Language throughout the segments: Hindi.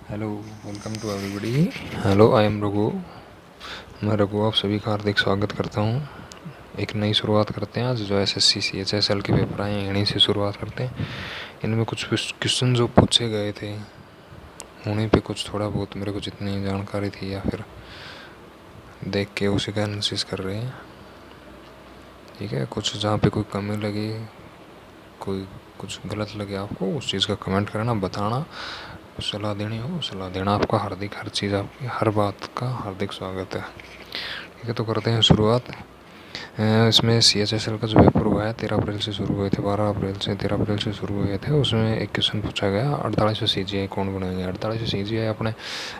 Hello, welcome to everybody. Hello, I am Raghu. मैं रघु आप सभी का हार्दिक स्वागत करता हूँ। एक नई शुरुआत करते हैं आज। जो एसएससी CHSL के पेपर आए हैं इन्हीं से शुरुआत करते हैं। इनमें कुछ क्वेश्चन जो पूछे गए थे उन्हीं पे कुछ थोड़ा बहुत मेरे को जितनी जानकारी थी या फिर देख के उसी का एनालिसिस कर रहे हैं। ठीक है, कुछ जहाँ पे कोई कमी लगे, कोई कुछ गलत लगे आपको, उस चीज़ का कमेंट करना, बताना। सलाह देनी हो सलाह देना आपका हार्दिक, हर चीज़ आपकी, हर बात का हार्दिक स्वागत है। ठीक है, तो करते हैं शुरुआत। इसमें CHSL का जो पेपर हुआ है 13 अप्रैल से शुरू हुए थे, 12 अप्रैल से 13 अप्रैल से शुरू हुए थे। उसमें एक क्वेश्चन पूछा गया, 48वें CGI कौन बनेंगे। 48वें CGI अपने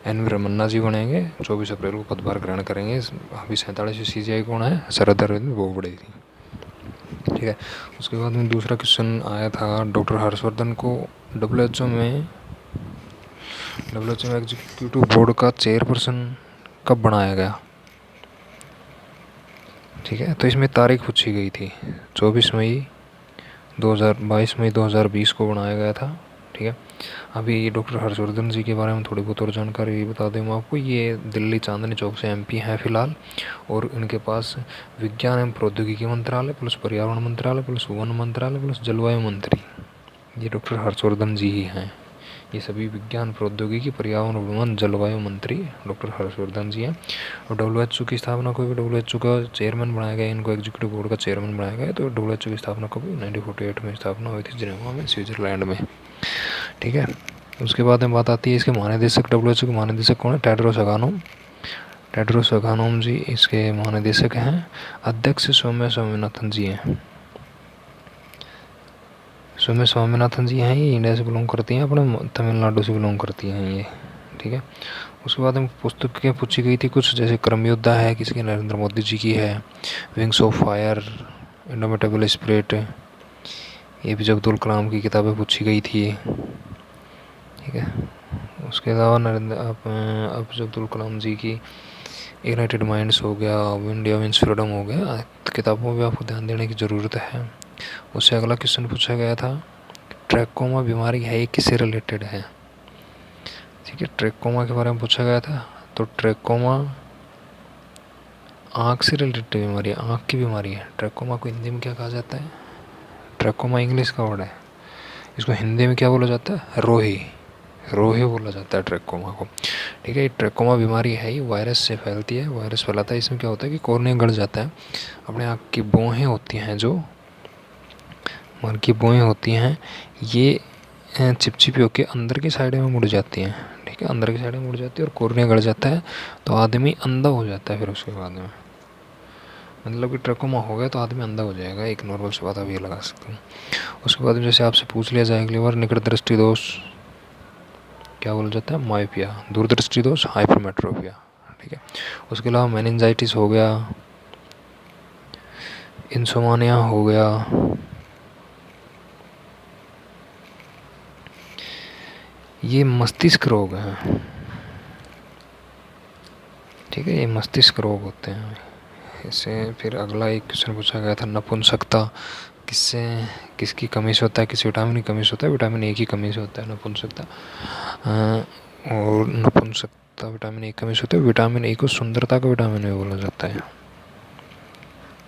NV रमन्ना जी बनेंगे, 24 अप्रैल को पदभार ग्रहण करेंगे। अभी 47वें CGI कौन है, शरद अरविंद बोबडे थी। ठीक है, उसके बाद में दूसरा क्वेश्चन आया था डॉक्टर हर्षवर्धन को WHO में एग्जीक्यूटिव बोर्ड का चेयरपर्सन कब बनाया गया। ठीक है, तो इसमें तारीख पूछी गई थी 22 मई 2020 को बनाया गया था। ठीक है, अभी डॉक्टर हर्षवर्धन जी के बारे में थोड़ी बहुत और जानकारी बता दें मैं आपको। ये दिल्ली चांदनी चौक से MP हैं फ़िलहाल, और इनके पास विज्ञान एवं प्रौद्योगिकी मंत्रालय प्लस पर्यावरण मंत्रालय प्लस वन मंत्रालय प्लस जलवायु मंत्री, ये डॉक्टर हर्षवर्धन जी ही हैं। ये सभी विज्ञान प्रौद्योगिकी पर्यावरण वन जलवायु मंत्री डॉक्टर हर्षवर्धन जी हैं। और WHO की स्थापना को भी WHO का चेयरमैन बनाया गया, इनको एग्जीक्यूटिव बोर्ड का चेयरमैन बनाया गया। तो WHO की स्थापना को भी 1948 में स्थापना हुई थी जिनेवा में, स्विट्जरलैंड में। ठीक है, उसके बाद में बात आती है इसके महानिदेशक। WHO के महानिदेशक कौन है, टेड्रोस अधानोम जी इसके महानिदेशक हैं। अध्यक्ष सौम्या स्वामीनाथन जी हैं। सौम्या स्वामीनाथन जी हैं, ये इंडिया से बिलोंग करती हैं, अपने तमिलनाडु से बिलोंग करती हैं ये। ठीक है, उसके बाद में पुस्तकें पूछी गई थी कुछ, जैसे क्रम योद्धा है किसकी, नरेंद्र मोदी जी की है। Wings of fire, indomitable spirit, ये भी अब्दुल कलाम की किताबें पूछी गई थी। ठीक है, उसके अलावा अब्दुल कलाम जी की यूनाइटेड माइंड्स हो गया, इंडिया मीन्स फ्रीडम हो गया, किताबों में आपको ध्यान देने की ज़रूरत है। उससे अगला क्वेश्चन पूछा गया था, ट्रैकोमा बीमारी है ये किससे रिलेटेड है। ठीक है, ट्रैकोमा के बारे में पूछा गया था। तो ट्रैकोमा आँख से रिलेटेड बीमारी है, आँख की बीमारी है। ट्रैकोमा को हिंदी में क्या कहा जाता है, ट्रैकोमा इंग्लिश का वर्ड है, इसको हिंदी में क्या बोला जाता है, रोहे बोला जाता है ट्रैकोमा को। ठीक है, ट्रैकोमा बीमारी है, ये वायरस से फैलती है, वायरस फैलाता है। इसमें क्या होता है कि कॉर्निया गड़ जाता है, अपने आँख की बोहें होती हैं, जो मन की बोहें होती हैं, ये चिपचिपी होकर अंदर की साइड में मुड़ जाती हैं। ठीक है, अंदर की साइड में मुड़ जाती है और कॉर्निया गड़ जाता है, तो आदमी अंधा हो जाता है। फिर उसके बाद में मतलब कि ट्रैकोमा हो गया तो आदमी अंधा हो जाएगा, एक नॉर्मल सी बात आप ये लगा सकते हैं। उसके बाद में जैसे आपसे पूछ लिया जाए अगली बार, निकट दृष्टि दोष क्या बोला जाता है, मायोपिया, दूरदृष्टि दोष हाइपरमेट्रोपिया। ठीक है, उसके अलावा मेनिंजाइटिस हो गया, इंसोमानिया हो गया, ये मस्तिष्क रोग हैं। ठीक है, ये मस्तिष्क रोग होते हैं। इससे फिर अगला एक क्वेश्चन पूछा गया था, नपुंसकता किससे, किसकी कमी से होता है, किस विटामिन की कमी से होता है। विटामिन A की कमी से होता है नपुंसकता। और नपुंसकता विटामिन A की कमी से होता है। विटामिन A को सुंदरता का विटामिन भी बोला जाता है।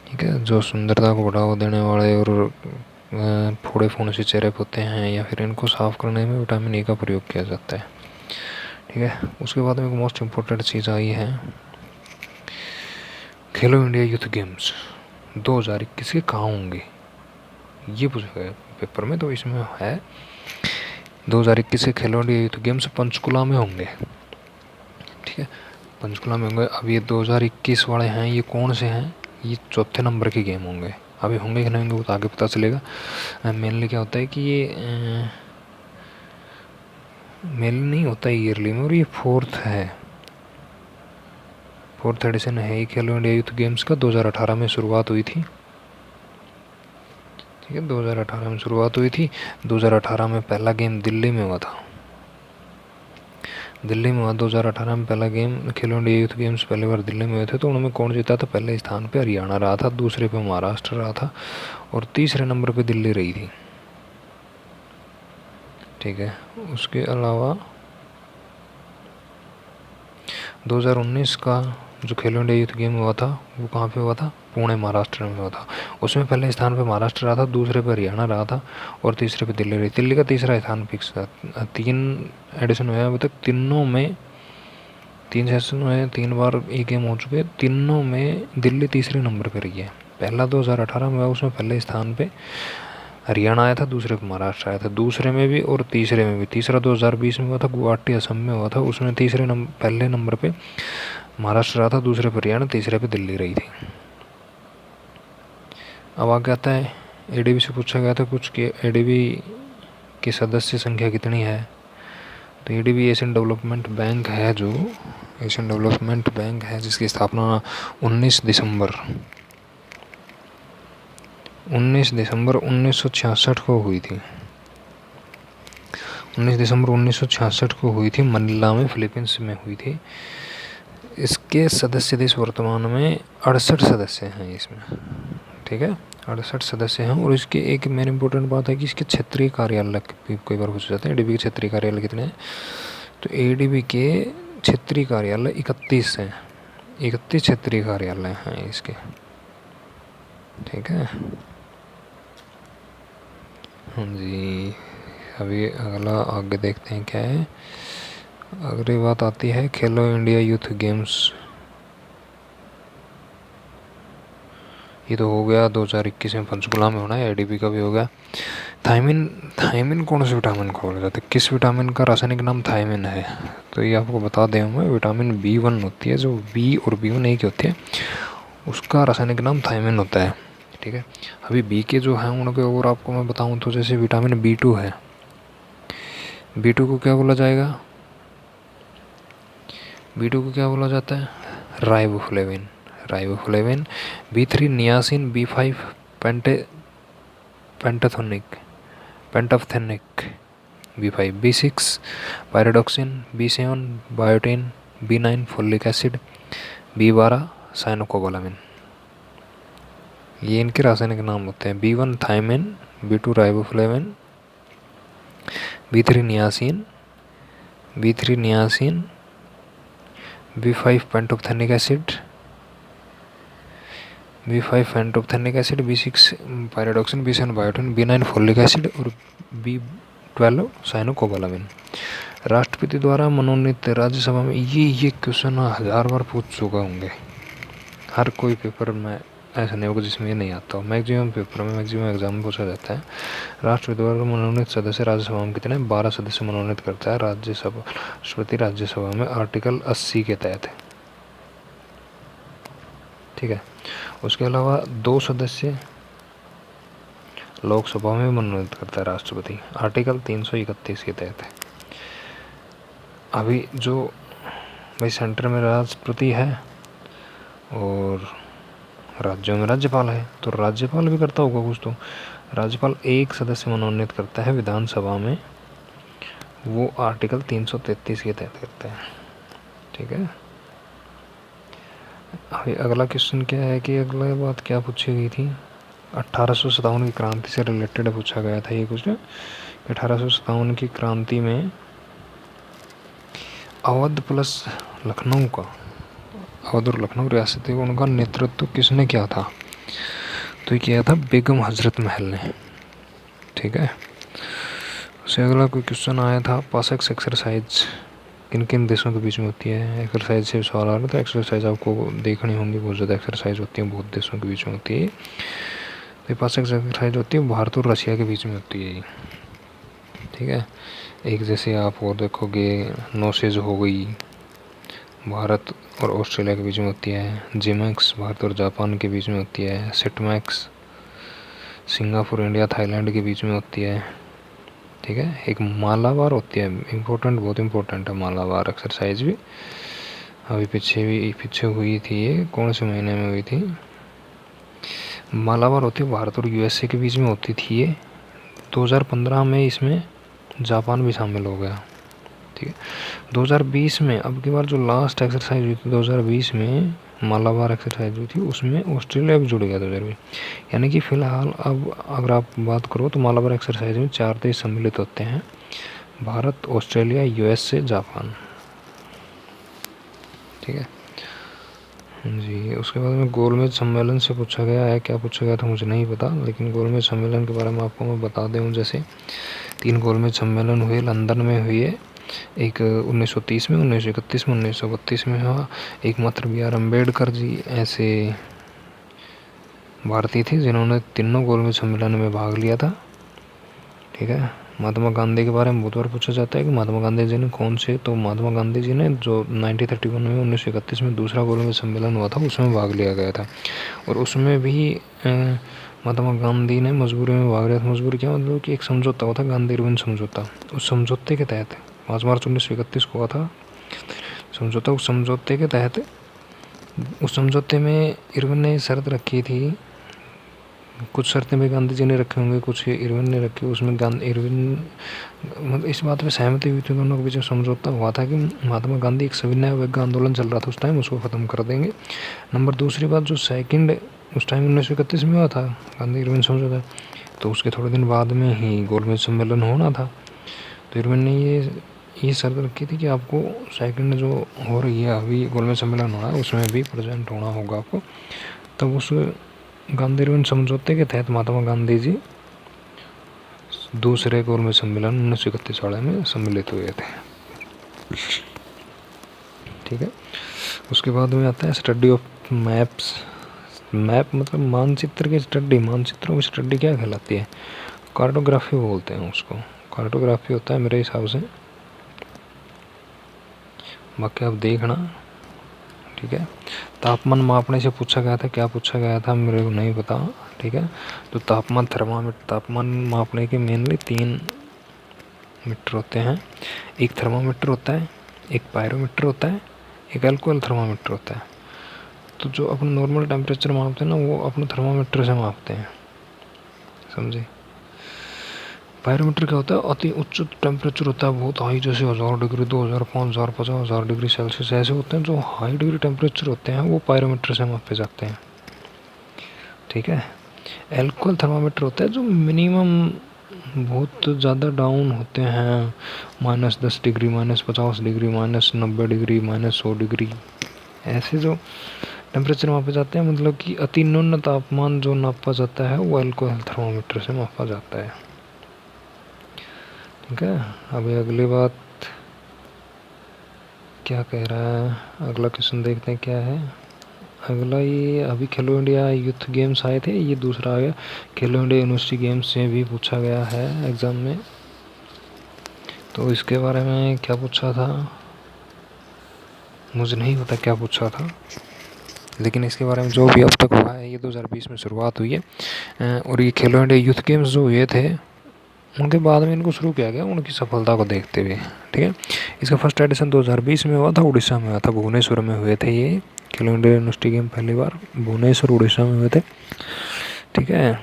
ठीक है, जो सुंदरता को बढ़ावा देने वाले और फोड़े फोड़े से चेहरे होते हैं या फिर इनको साफ करने में विटामिन A का प्रयोग किया जाता है। ठीक है, उसके बाद में एक मोस्ट इम्पोर्टेंट चीज़ आई है, खेलो इंडिया यूथ गेम्स 2021 के कहाँ होंगे, ये पूछा गया पेपर में। तो इसमें है 2021 के खेलो इंडिया यूथ गेम्स पंचकुला में होंगे। ठीक है, पंचकुला में होंगे। अब ये 2021 वाले हैं, ये कौन से हैं, ये चौथे नंबर के गेम होंगे। अभी होंगे कि नहीं होंगे वो तो आगे पता चलेगा। मेनली क्या होता है कि ये मेनली नहीं होता है ईयरली में, और ये फोर्थ एडिशन है ये खेलो इंडिया यूथ गेम्स का। 2018 में शुरुआत हुई थी। ठीक है, 2018 में शुरुआत हुई थी। 2018 में पहला गेम दिल्ली में हुआ था, 2018 में पहला गेम खेलो इंडिया यूथ गेम्स पहली बार दिल्ली में हुए थे। तो उनमें कौन जीता था, पहले स्थान पे हरियाणा रहा था, दूसरे पे महाराष्ट्र रहा था, और तीसरे नंबर पे दिल्ली रही थी। ठीक है, उसके अलावा 2019 का जो खेलो इंडिया यूथ गेम हुआ था वो कहाँ पे हुआ था? पुणे महाराष्ट्र में हुआ था। उसमें पहले स्थान पे महाराष्ट्र रहा था, दूसरे पे हरियाणा रहा था और तीसरे पे दिल्ली रही। दिल्ली का तीसरा स्थान फिक्स था। 3 एडिशन हुए अभी तक, तीनों में 3 सेशन में 3 बार ये गेम हो चुके हैं। तीनों में दिल्ली तीसरे नंबर पर रही है। पहला 2018 में उसमें पहले स्थान पे हरियाणा आया था, दूसरे पे महाराष्ट्र आया था, दूसरे में भी और तीसरे में भी। तीसरा 2020 में हुआ था, गुवाहाटी असम में हुआ था, उसमें पहले नंबर पे महाराष्ट्र रहा था, दूसरे पे हरियाणा, तीसरे पे दिल्ली रही थी। अब आगे आता है एडीबी से पूछा गया था कुछ कि एडीबी की सदस्य संख्या कितनी है। तो एडीबी एशियन डेवलपमेंट बैंक है, जो एशियन डेवलपमेंट बैंक है जिसकी स्थापना 19 दिसंबर 1966 को हुई थी। 19 दिसंबर 1966 को हुई थी, मनीला में, फिलीपींस में हुई थी। इसके सदस्य देश वर्तमान में 68 सदस्य हैं इसमें, ठीक है, 68 सदस्य हैं। और इसके एक मेन इंपॉर्टेंट बात है कि इसके क्षेत्रीय कार्यालय भी कई बार पूछ जाते हैं, एडीबी के क्षेत्रीय कार्यालय कितने हैं। तो एडीबी के क्षेत्रीय कार्यालय 31 हैं, 31 क्षेत्रीय कार्यालय हैं इसके, ठीक है। हाँ जी, अभी अगला आगे देखते हैं क्या है। अगली बात आती है खेलो इंडिया यूथ गेम्स। ये तो हो गया 2021 में पंचकुला में होना है, एडीबी का भी हो गया। थायमिन कौन से विटामिन को बोला जाता है? किस विटामिन का रासायनिक नाम थायमिन है? तो ये आपको बता दें मैं, विटामिन B1 होती है, जो बी और B1 एक ही होती है, उसका रासायनिक नाम थायमिन होता है, ठीक है। अभी बी के जो हैं उन पे और आपको मैं बताऊं तो जैसे विटामिन B2 है, B2 को क्या बोला जाएगा? B2 को क्या बोला जाता है? Riboflavin. B3 niacin, B5 pantothenic, B5 B6 pyridoxine, B7 biotin, B9 folic acid, B12 cyanocobalamin. ये इनके रासायनिक नाम होते हैं। B1 thiamine, B2 riboflavin, B3 niacin, B5 pantothenic acid, B6 pyridoxine, B7 biotin, B9 folic acid और B12 साइनोकोबालामिन। राष्ट्रपति द्वारा मनोनीत राज्यसभा में, ये क्वेश्चन 1000 बार पूछ चुका होंगे, हर कोई पेपर में ऐसा नहीं होगा जिसमें ये नहीं आता हो। मैक्सिमम पेपर में, मैक्सिमम एग्जाम में पूछा जाता है। राष्ट्रपति द्वारा मनोनीत सदस्य राज्यसभा में कितने? 12 सदस्य मनोनीत करता है राष्ट्रपति राज्यसभा में, आर्टिकल 80 के तहत, ठीक है। उसके अलावा 2 सदस्य लोकसभा में मनोनीत करता है राष्ट्रपति, आर्टिकल 331 के तहत है। अभी जो भाई सेंटर में राष्ट्रपति है और राज्यों में राज्यपाल है, तो राज्यपाल भी करता होगा कुछ, तो राज्यपाल 1 सदस्य मनोनीत करता है विधानसभा में, वो आर्टिकल 333 के तहत करता है, ठीक है। अभी अगला क्वेश्चन क्या है कि अगला बात क्या पूछी गई थी? 1857 की क्रांति से रिलेटेड पूछा गया था ये कुछ। 1857 की क्रांति में अवध प्लस लखनऊ का, अवध और लखनऊ रियासत, उनका नेतृत्व किसने किया था? तो ये किया था बेगम हजरत महल ने, ठीक है। उससे अगला कोई क्वेश्चन आया था, पासक्स एक्सरसाइज किन किन देशों के बीच में होती है? एक्सरसाइज से सवाल आ रहा था। एक्सरसाइज आपको देखनी होंगी, बहुत ज़्यादा एक्सरसाइज होती है, बहुत देशों के बीच में होती है। तो पासक्स एक्सरसाइज होती है भारत और रशिया के बीच में होती है, ठीक है। एक जैसे आप और देखोगे, नोसेज हो गई, भारत और ऑस्ट्रेलिया के बीच में होती है। जिमैक्स भारत और जापान के बीच में होती है। सिटमैक्स सिंगापुर, इंडिया, थाईलैंड के बीच में होती है, ठीक है। एक मालाबार होती है, इम्पोर्टेंट, बहुत इम्पोर्टेंट है मालाबार एक्सरसाइज भी। अभी पीछे हुई थी, ये कौन से महीने में हुई थी? मालाबार होती है भारत और यूएसए के बीच में होती थी ये। 2015 में इसमें जापान भी शामिल हो गया, ठीक है। 2020 में अब की बार जो लास्ट एक्सरसाइज हुई थी 2020 में, मालाबार एक्सरसाइज हुई थी, उसमें ऑस्ट्रेलिया भी जुड़ गया 2020। यानी कि फ़िलहाल अब अगर आप बात करो तो मालाबार एक्सरसाइज में 4 देश सम्मिलित होते हैं, भारत, ऑस्ट्रेलिया, यूएसए, जापान, ठीक है जी। उसके बाद में गोलमेज सम्मेलन से पूछा गया है, क्या पूछा गया था मुझे नहीं पता, लेकिन गोलमेज सम्मेलन के बारे में आपको मैं बता दूँ। जैसे 3 गोलमेज सम्मेलन हुए, लंदन में हुए, एक 1930 में, 1931 में, 1932 में हुआ। एक मात्र बी आर अम्बेडकर जी ऐसे भारतीय थे जिन्होंने तीनों गोलमेज सम्मेलन में भाग लिया था। ठीक है। महात्मा गांधी के बारे में बहुत बार पूछा जाता है कि महात्मा गांधी जी ने कौन से, तो महात्मा गांधी जी ने जो 1931 में, 1931 में दूसरा गोलमेज सम्मेलन हुआ था उसमें भाग लिया गया था। और उसमें भी महात्मा गांधी ने मजबूरी में भाग लिया था। मजबूरी क्या, मतलब कि एक समझौता हुआ था, गांधी इरविन समझौता। उस समझौते के तहत 5 मार्च 1931 को हुआ था समझौता। उस समझौते के तहत, उस समझौते में इरविन ने शर्त रखी थी, कुछ शर्तें भी गांधी जी ने रखे होंगे, कुछ इरविन ने रखी। उसमें इरविन मतलब इस बात पे सहमति हुई थी दोनों के बीच में, समझौता हुआ था कि महात्मा गांधी एक सविनय अवज्ञा आंदोलन चल रहा था उस टाइम, उसको ख़त्म कर देंगे। नंबर दूसरी बात, जो सेकंड उस टाइम 1931 में हुआ था गांधी इरविन समझौता, तो उसके थोड़े दिन बाद में ही गोलमेज सम्मेलन होना था। तो इरविन ने ये शर्त रखी थी कि आपको सेकंड जो हो रही है अभी गोलमेज सम्मेलन हो रहा है उसमें भी प्रेजेंट होना होगा आपको। तब उस गांधी इरविन समझौते के तहत महात्मा गांधी जी दूसरे गोलमेज सम्मेलन 1931 वाले में सम्मिलित हुए थे। ठीक है। उसके बाद में आता है स्टडी ऑफ मैप्स। मैप मतलब मानचित्र की स्टडी। मानचित्रों की स्टडी क्या कहलाती है, कार्टोग्राफी बोलते हैं उसको। कार्टोग्राफी होता है मेरे हिसाब से, बाकी आप देखना। ठीक है। तापमान मापने से पूछा गया था, क्या पूछा गया था मेरे को नहीं पता। ठीक है। तो तापमान थर्मामीटर, तापमान मापने के मेनली 3 मीटर होते हैं। एक थर्मामीटर होता है, एक पायरोमीटर होता है, एक अल्कोहल थर्मामीटर होता है। तो जो अपन नॉर्मल टेम्परेचर मापते हैं ना, वो अपने थर्मामीटर से मापते हैं, समझे। पायरोमीटर क्या होता है, अति उच्च टेम्परेचर होता है, बहुत हाई, जैसे 1000 डिग्री, 2000, 5000, 50,000 डिग्री सेल्सियस ऐसे होते हैं। जो हाई डिग्री टेम्परेचर होते हैं वो पायरोमीटर से मापे जाते हैं। ठीक है। एल्कोहल थर्मामीटर होता है जो मिनिमम बहुत ज़्यादा डाउन होते हैं, -10 डिग्री, -50 डिग्री, -90 डिग्री, -100 डिग्री, ऐसे जो टेम्परेचर मापे जाते हैं, मतलब कि अति न्यून तापमान जो नापा जाता है वो अल्कोहल थर्मामीटर से मापा जाता है। ठीक है। अभी अगली बात क्या कह रहा है, अगला क्वेश्चन देखते हैं क्या है। अगला ये अभी खेलो इंडिया यूथ गेम्स आए थे, ये दूसरा आ गया। खेलो इंडिया यूनिवर्सिटी गेम्स से भी पूछा गया है एग्ज़ाम में। तो इसके बारे में क्या पूछा था मुझे नहीं पता क्या पूछा था, लेकिन इसके बारे में जो भी अब तक हुआ है, ये 2020 में शुरुआत हुई है। और ये खेलो इंडिया यूथ गेम्स जो हुए थे उनके बाद में इनको शुरू किया गया उनकी सफलता को देखते हुए। ठीक है। इसका फर्स्ट एडिशन 2020 में हुआ था, उड़ीसा में हुआ था, भुवनेश्वर में हुए थे ये खेलो इंडिया यूनिवर्सिटी गेम। पहली बार भुवनेश्वर उड़ीसा में हुए थे। ठीक है।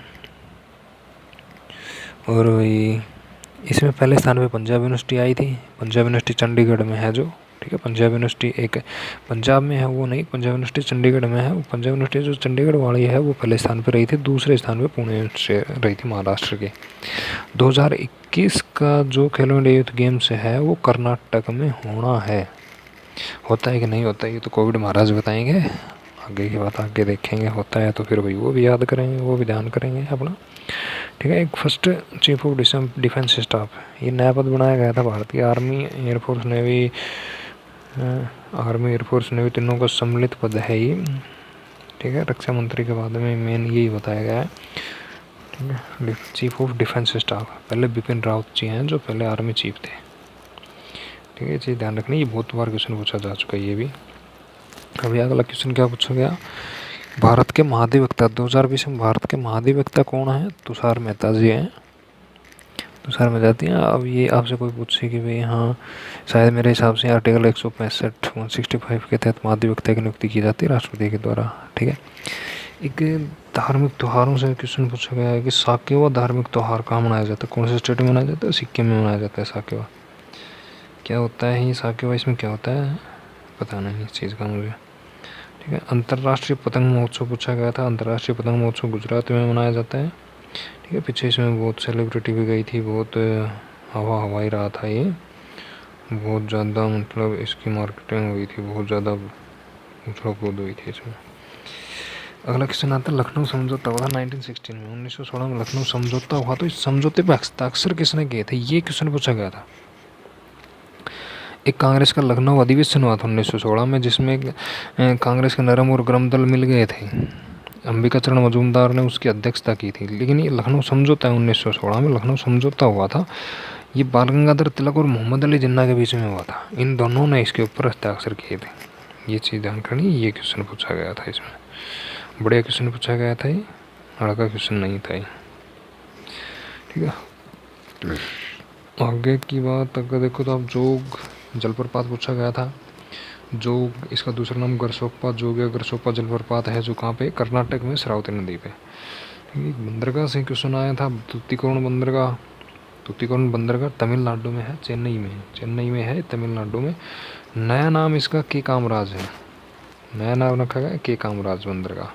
और इसमें पहले स्थान पे पंजाब यूनिवर्सिटी आई थी। पंजाब यूनिवर्सिटी चंडीगढ़ में है जो, ठीक है, पंजाब यूनिवर्सिटी एक पंजाब में है वो नहीं, पंजाब यूनिवर्सिटी चंडीगढ़ में है। पंजाब यूनिवर्सिटी जो चंडीगढ़ वाली है वो पहले स्थान पे रही थी, दूसरे स्थान पे पुणे से रही थी, महाराष्ट्र के। 2021 का जो खेलो इंडिया यूथ गेम्स है वो कर्नाटक में होना है। होता है कि नहीं होता है ये तो कोविड महाराज बताएंगे, आगे की बात आगे देखेंगे। होता है तो फिर भाई वो भी याद करेंगे, वो भी ध्यान करेंगे अपना। ठीक है। एक first chief of defence staff, ये नया पद बनाया गया था। भारतीय army, air force, navy, army, air force, navy तीनों का सम्मिलित पद है ये। ठीक है। रक्षा मंत्री के बाद में मेन यही बताया गया है। ठीक है। चीफ ऑफ डिफेंस स्टाफ पहले बिपिन रावत जी हैं जो पहले आर्मी चीफ थे। ठीक है। ये चीज़ ध्यान रखनी, ये बहुत बार क्वेश्चन पूछा जा चुका है ये भी। अभी अगला क्वेश्चन क्या पूछा गया, भारत के महाधिवक्ता 2020 में भारत के महाधिवक्ता कौन है, तुषार मेहता जी हैं। तुषार मेहता जी हैं। अब ये आपसे कोई पूछे कि भाई हाँ, शायद मेरे हिसाब से आर्टिकल 165 165 के तहत महाधिवक्ता की नियुक्ति की जाती है राष्ट्रपति के द्वारा। ठीक है। एक धार्मिक त्योहारों से क्वेश्चन पूछा गया है कि साकेवा धार्मिक त्यौहार कहाँ मनाया जाता है, कौन से स्टेट में मनाया जाता है, सिक्किम में मनाया जाता है साकेवा। क्या होता है ये साकेवा, इसमें क्या होता है पता नहीं इस चीज़ का मुझे। ठीक है। अंतर्राष्ट्रीय पतंग महोत्सव पूछा गया था। अंतर्राष्ट्रीय पतंग महोत्सव गुजरात में मनाया जाता है। ठीक है। पीछे इसमें बहुत सेलिब्रिटी भी गई थी, बहुत हवा ही रहा था ये, बहुत ज़्यादा मतलब इसकी मार्केटिंग हुई थी बहुत ज़्यादा, उछल कूद हुई थी इसमें। अगला क्वेश्चन आता है लखनऊ समझौता हुआ था 1916 में, 1916 में लखनऊ समझौता हुआ, तो इस समझौते पर हस्ताक्षर किसने किए थे, ये क्वेश्चन पूछा गया था। एक कांग्रेस का लखनऊ अधिवेशन हुआ था 1916 में, जिसमें कांग्रेस के नरम और गरम दल मिल गए थे। अंबिका चरण मजूमदार ने उसकी अध्यक्षता की थी। लेकिन ये लखनऊ समझौता है 1916 में लखनऊ समझौता हुआ था, ये बाल गंगाधर तिलक और मोहम्मद अली जिन्ना के बीच में हुआ था। इन दोनों ने इसके ऊपर हस्ताक्षर किए थे। ये चीज़ ध्यान करनी, ये क्वेश्चन पूछा गया था इसमें, बढ़िया क्वेश्चन पूछा गया था, ये लड़का क्वेश्चन नहीं था ये। ठीक है, आगे की बात अगर देखो तो आप जोग जलप्रपात पूछा गया था। जोग, इसका दूसरा नाम गरसोप्पा जोग या गरसोप्पा जलप्रपात है, जो कहाँ पे, कर्नाटक में श्रावती नदी पे। बंदरगाह से क्वेश्चन आया था, तुतिकोण बंदरगाह। तुतिकोण बंदरगाह तमिलनाडु में है, चेन्नई में है तमिलनाडु में। नया नाम इसका के कामराज है, नया नाम रखा गया के कामराज बंदरगाह।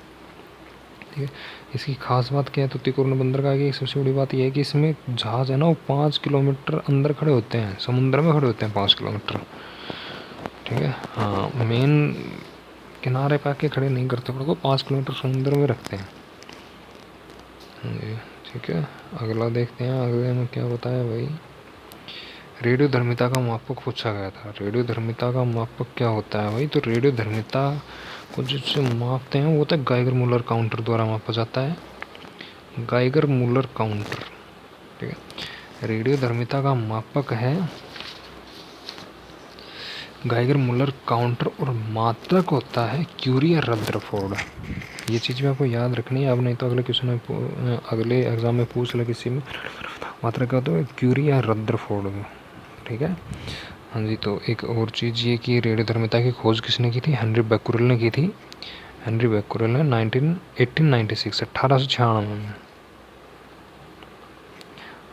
ठीक है, इसकी खास बात क्या है तुतिकोण बंदरगाह की, सबसे बड़ी बात यह है कि इसमें जहाज़ है ना वो 5 किलोमीटर अंदर खड़े होते हैं, समुद्र में खड़े होते हैं 5 किलोमीटर। ठीक है, हाँ, मेन किनारे पे आके खड़े नहीं करते, उनको 5 किलोमीटर समुद्र में रखते हैं। ठीक है, अगला देखते हैं, अगले में क्या बताया भाई। रेडियो धर्मिता का मापक पूछा गया था। रेडियो धर्मिता का मापक क्या होता है भाई, तो रेडियो धर्मिता को जिससे मापते हैं वो होता है गाइगर मूलर काउंटर द्वारा मापा जाता है, गाइगर मूलर काउंटर। ठीक है, रेडियो धर्मिता का मापक है गाइगर मूलर काउंटर और मात्रक होता है क्यूरी या रदरफोर्ड। ये चीज़ भी आपको याद रखनी है, अब नहीं तो अगले क्वेश्चन में, अगले एग्जाम में पूछ ले किसी में, मात्रक क्या होता है, क्यूरी या रदरफोर्ड। ठीक है, हाँ जी। तो एक और चीज़ ये कि रेडियो धर्मिता की खोज किसने की थी, हेनरी बेक्यूरेल ने की थी। हेनरी बेक्यूरेल ने 1896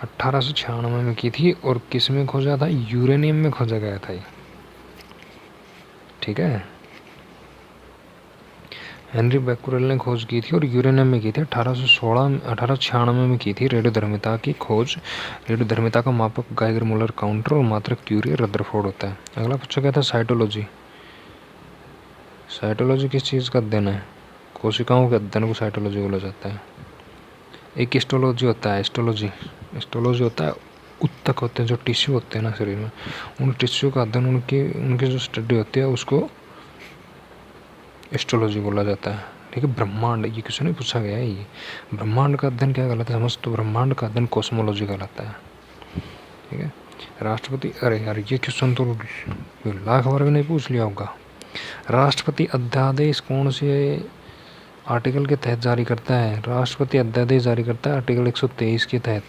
1896 में की थी। और किस में खोजा था, यूरेनियम में खोजा गया था ये। ठीक है, हेनरी बेक्यूरेल ने खोज की थी और यूरेनियम में की थी। 1896 में की थी रेडियो धर्मिता की खोज। रेडियो धर्मिता का मापक गाइगर मूलर काउंटर और मात्रक क्यूरी रदरफोर्ड होता है। अगला पूछा गया था साइटोलॉजी। साइटोलॉजी किस चीज़ का अध्ययन है, कोशिकाओं के अध्ययन को साइटोलॉजी बोला जाता है। एक हिस्टोलॉजी होता है, हिस्टोलॉजी होता है, उत्तक होते हैं जो टिश्यू होते हैं ना शरीर में, उन टिश्यू का अध्ययन, उनकी जो स्टडी होती है उसको हिस्टोलॉजी बोला जाता है। ठीक है, ब्रह्मांड, ये क्वेश्चन नहीं पूछा गया है, ये ब्रह्मांड का अध्ययन क्या कहलाता है, समझ तो, ब्रह्मांड का अध्ययन कॉस्मोलॉजी कहलाता है। ठीक है, राष्ट्रपति, अरे यार ये क्वेश्चन तो लाख बार भी नहीं पूछ लिया होगा। राष्ट्रपति अध्यादेश कौन से आर्टिकल के तहत जारी करता है, राष्ट्रपति अध्यादेश जारी करता है आर्टिकल 123 के तहत।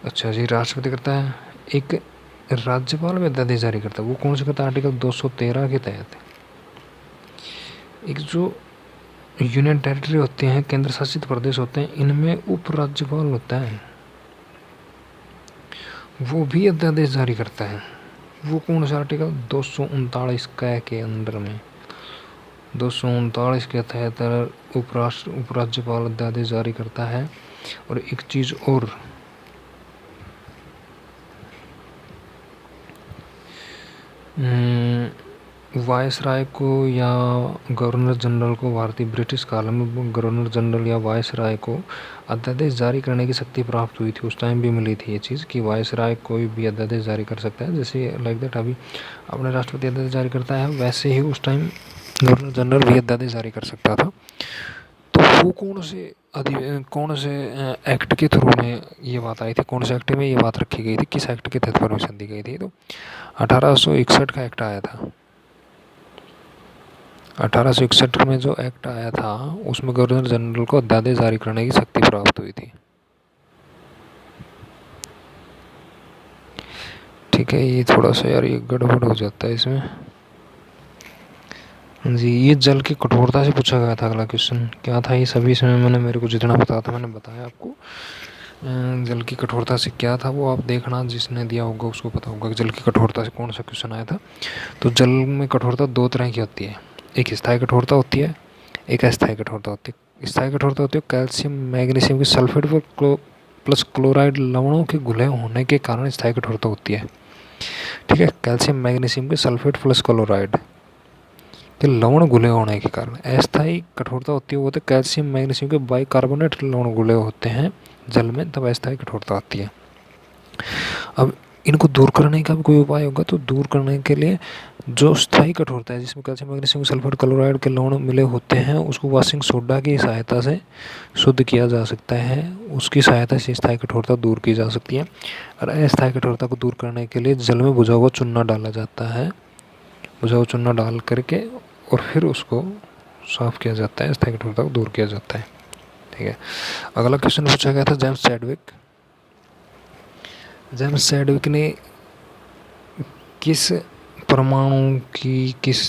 अच्छा जी, राष्ट्रपति करता है। एक राज्यपाल भी अध्यादेश जारी करता है, वो कौन से करता है, आर्टिकल 213 के तहत। एक जो यूनियन टेरिटरी होते हैं, केंद्र शासित प्रदेश होते हैं, इनमें उप राज्यपाल होता है, वो भी अध्यादेश जारी करता है। वो कौन सा आर्टिकल, 239 के अंडर में, 239 के तहत उपराज्यपाल अध्यादेश जारी करता है। और एक चीज़ और, वायसराय को या गवर्नर जनरल को, भारतीय ब्रिटिश काल में गवर्नर जनरल या वायसराय को अध्यादेश जारी करने की शक्ति प्राप्त हुई थी। उस टाइम भी मिली थी ये चीज़ कि वायसराय कोई भी अध्यादेश जारी कर सकता है, जैसे लाइक दैट अभी अपने राष्ट्रपति अध्यादेश जारी करता है, वैसे ही उस टाइम गवर्नर जनरल भी अध्यादेश जारी कर सकता था। तो वो कौन से एक्ट के थ्रू में ये बात आई थी, कौन से एक्ट में ये बात रखी गई थी, किस एक्ट के तहत परमिशन दी गई थी, तो 1861 का एक्ट आया था। 1861 में जो एक्ट आया था उसमें गवर्नर जनरल को अध्यादेश जारी करने की शक्ति प्राप्त हुई थी। ठीक है, ये थोड़ा सा यार ये गड़बड़ हो जाता है इसमें जी। ये जल की कठोरता से पूछा गया था। अगला क्वेश्चन क्या था, ये सभी इसमें मैंने, मेरे को जितना पता था मैंने बताया आपको। जल की कठोरता से क्या था वो आप देखना, जिसने दिया होगा उसको पता होगा कि जल की कठोरता से कौन सा क्वेश्चन आया था। तो जल में कठोरता 2 तरह की होती है, एक स्थायी कठोरता होती है, एक अस्थायी कठोरता होती है। स्थायी कठोरता होती है कैल्शियम मैग्नीशियम के सल्फेट प्लस क्लोराइड लवणों के घुले होने के कारण स्थायी कठोरता होती है। ठीक है, कैल्शियम मैग्नीशियम के सल्फेट प्लस क्लोराइड, कि लवण घुले होने के कारण अस्थायी कठोरता होती है, वो तो कैल्शियम मैग्नीशियम के बाइकार्बोनेट लवण घुले होते हैं जल में, तब अस्थायी कठोरता आती है। अब इनको दूर करने का भी कोई उपाय होगा, तो दूर करने के लिए जो स्थायी कठोरता है जिसमें कैल्शियम मैग्नीशियम सल्फर क्लोराइड के लवण मिले होते हैं उसको वॉशिंग सोडा की सहायता से शुद्ध किया जा सकता है, उसकी सहायता से स्थायी कठोरता दूर की जा सकती है। और अस्थायी कठोरता को दूर करने के लिए जल में भुजा हुआ चूना डाला जाता है, भुजा हुआ चूना डाल करके और फिर उसको साफ किया जाता है, अस्थायी कठोरता को दूर किया जाता है। ठीक है, अगला क्वेश्चन पूछा गया था जेम्स चैडविक। जेम्स चैडविक ने किस परमाणु की किस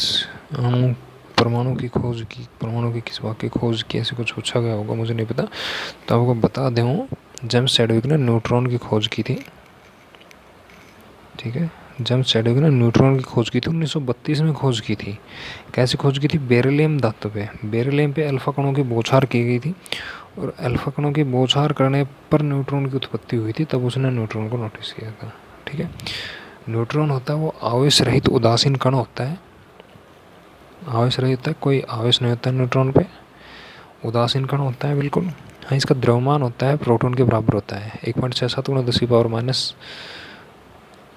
वाक्य की खोज की, ऐसे कुछ पूछा गया होगा, मुझे नहीं पता, तो आपको बता दूँ जेम्स चैडविक ने न्यूट्रॉन की खोज की थी। ठीक है, जेम्स चैडविक ने न्यूट्रॉन की खोज की थी, 1932 में खोज की थी। कैसे खोज की थी? बेरिलियम धातु पे, बेरिलियम पे अल्फा कणों की बौछार की गई थी और अल्फा कणों की बौछार करने पर न्यूट्रॉन की उत्पत्ति हुई थी, तब उसने न्यूट्रॉन को नोटिस किया था। ठीक है, न्यूट्रॉन होता है वो आवेश रहित उदासीन कण होता है, आवेश रहित होता है, कोई आवेश नहीं होता है न्यूट्रॉन पे, उदासीन कण होता है बिल्कुल। हाँ, इसका द्रव्यमान होता है प्रोटॉन के बराबर होता है, 1.67 ×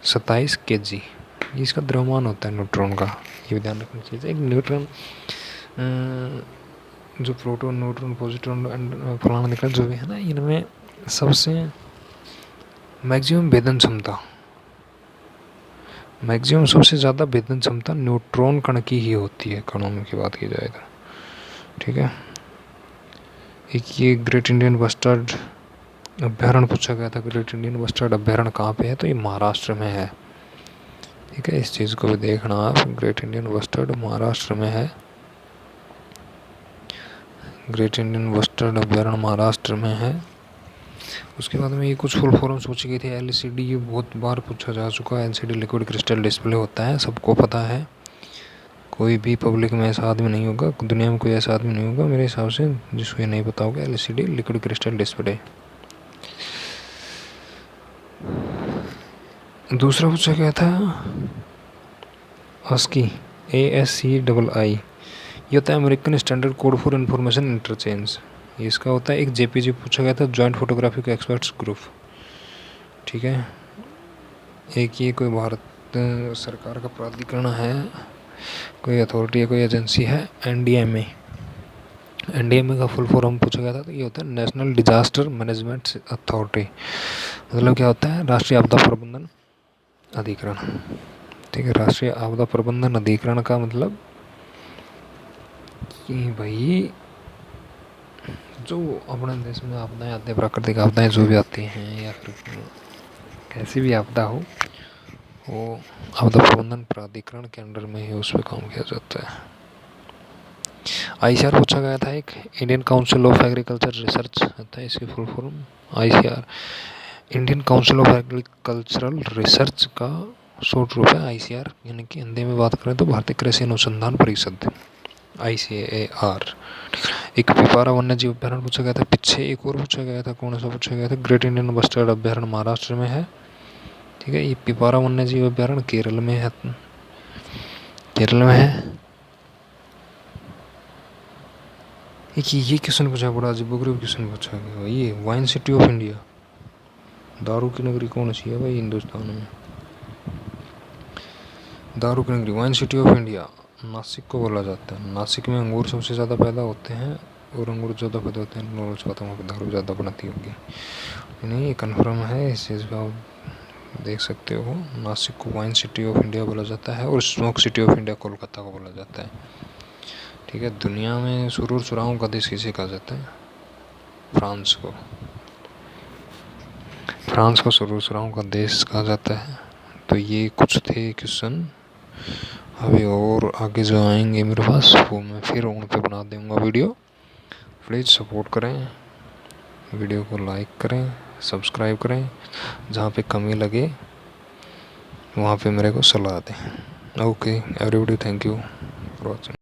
10⁻27 kg, ये इसका द्रव्यमान होता है न्यूट्रॉन का, ये भी ध्यान रखनी चाहिए। एक न्यूट्रॉन जो प्रोटॉन न्यूट्रॉन पॉजिट्रॉन फलाना निकल जो भी है ना, इनमें सबसे मैक्सिमम भेदन क्षमता, मैक्सिमम सबसे ज़्यादा भेदन क्षमता न्यूट्रॉन कण की ही होती है, कणों में की बात की जाए तो। ठीक है, एक ये ग्रेट इंडियन बस्टर्ड अभ्यारण्य पूछा गया था। ग्रेट इंडियन बस्टर्ड अभ्यारण्य कहाँ पे है? तो ये महाराष्ट्र में है। ठीक है, इस चीज़ को भी देखना आप, ग्रेट इंडियन बस्टर्ड महाराष्ट्र में है, ग्रेट इंडियन बस्टर्ड अभ्यारण्य महाराष्ट्र में है। उसके बाद में ये कुछ फुल फॉर्म सोची गई थी। LCD ये बहुत बार पूछा जा चुका है, LCD लिक्विड क्रिस्टल डिस्प्ले होता है, सबको पता है, कोई भी पब्लिक में ऐसा आदमी नहीं होगा, दुनिया में कोई ऐसा आदमी नहीं होगा मेरे हिसाब से जिसको ये नहीं पता होगा, LCD लिक्विड क्रिस्टल डिस्प्ले। दूसरा पूछा गया था ASCII, ASCII, ये होता है American standard code for information interchange, इसका होता है। एक JPG पूछा गया था, जॉइंट फोटोग्राफिक एक्सपर्ट्स ग्रुप। ठीक है, एक ये कोई भारत सरकार का प्राधिकरण है, कोई अथॉरिटी है, कोई एजेंसी है, NDMA, NDMA का फुल फॉर्म पूछा गया था, तो ये होता है नेशनल डिजास्टर मैनेजमेंट अथॉरिटी, मतलब क्या होता है? राष्ट्रीय आपदा प्रबंधन अधिकरण। ठीक है, राष्ट्रीय आपदा प्रबंधन अधिकरण का मतलब कि भाई जो अपने देश में आपदाएं आती हैं, प्राकृतिक आपदाएं जो भी आती हैं या फिर कैसी भी आपदा हो, वो आपदा प्रबंधन प्राधिकरण के अंडर में ही उस पर काम किया जाता है। ICR पूछा गया था, एक Indian council of agriculture research होता है, इसकी full form ICR, Indian council of agricultural research का शॉर्ट रूप है ICR, यानी कि हिंदी में बात करें तो भारतीय कृषि अनुसंधान परिषद, ICAR। एक पिपारा वन्य जीव अभ्यारण्य पूछा गया था। पीछे एक और पूछा गया था, कौन सा पूछा गया था? ग्रेट इंडियन बस्टर्ड अभ्यारण्य महाराष्ट्र में है। ठीक है, ये पिपारा वन्य जीव अभ्यारण्य केरल में है, केरल में है। एक ये क्वेश्चन पूछा, बड़ा अजीबोगरीब क्वेश्चन पूछा गया, ये वाइन सिटी ऑफ इंडिया, दारू की नगरी कौन सी है भाई हिंदुस्तान में? दारू की नगरी wine city of India Nashik को बोला जाता है। नासिक में अंगूर सबसे ज़्यादा पैदा होते हैं और अंगूर ज़्यादा पैदा होते हैं, नॉलेज पाता वहाँ पर दारू ज़्यादा बनती होगी, नहीं ये कन्फर्म है, इस चीज़ का आप देख सकते हो। नासिक को वाइन सिटी ऑफ इंडिया बोला जाता है और smoke city of India Kolkata को बोला जाता है। ठीक है, दुनिया में सुरूर सुराहों का देश किसे कहा जाता है? फ्रांस को, फ्रांस को सुरूर सुराहों का देश कहा जाता है। तो ये कुछ थे क्वेश्चन, अभी और आगे जो आएंगे मेरे पास वो मैं फिर उन पे बना दूँगा वीडियो। प्लीज़ सपोर्ट करें, वीडियो को लाइक करें, सब्सक्राइब करें, जहाँ पे कमी लगे वहाँ पे मेरे को सलाह दें। Okay everybody, thank you for watching.